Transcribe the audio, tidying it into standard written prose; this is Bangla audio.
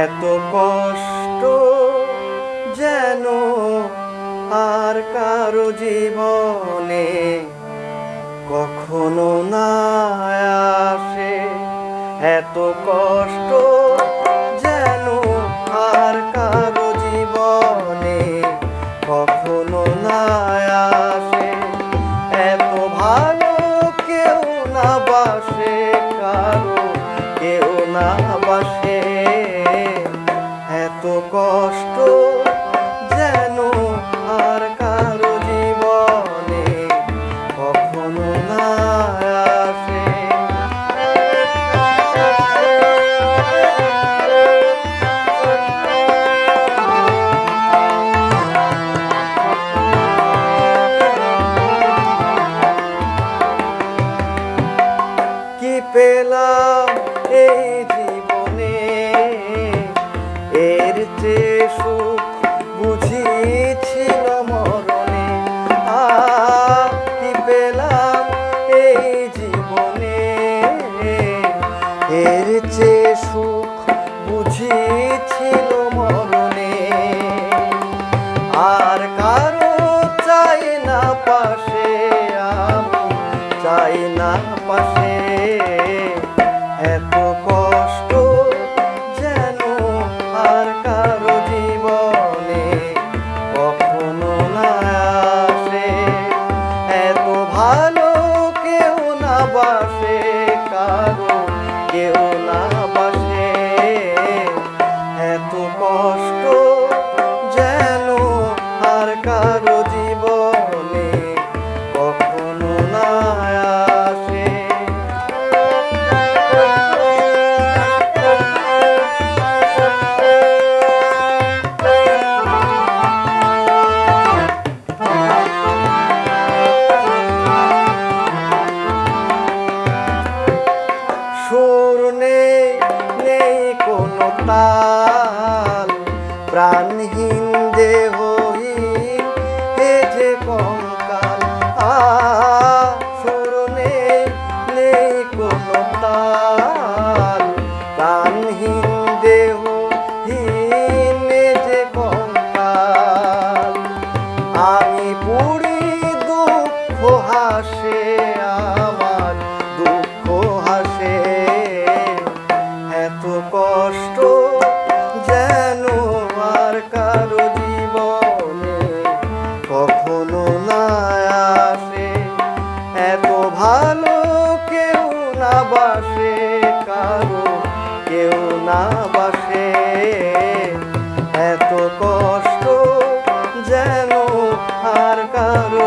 এত কষ্ট যেন আর কারো জীবনে কখনো না আসে। এত কষ্ট যেন আর কারো জীবনে কখনো না আসে। এত ভালো কেউ না বাসে কারো, কেউ না বাসে। এত কষ্ট যেন আর কারো জীবনে কখনো না আসে। কি পেলাম এই জীবনে, এর চেয়ে সুখ বুঝিছিল মরণে। কি পেলাম এই জীবনে, এর চেয়ে সুখ বুঝিছিল মরণে। আর কারো চাই না পাশে, আমি চাই না পাশে। এত কষ্ট যেন আর কারো জীবনে কখনো না আসে। এত ভালো কেউ না বাসে কারো, কেউ না বাসে। এত কষ্ট যেন আর কারো জীবনে কখনো না আসে। সুর নেই, নেই কোনো তাল, প্রাণহীন দেহহীন এ যে কঙ্কাল। সুর নেই, নেই কোনো তাল, প্রাণহীন দেহহীন এ যে কঙ্কাল। আমি পুরি দুঃখ হাসে, আমার দুঃখ হাসে। এত কষ্ট যেন আর কারো জীবনে কখনো না আসে। এত ভালো কেউ না বাসে কারো, কেউ না বাসে। এত কষ্ট যেন আর কারো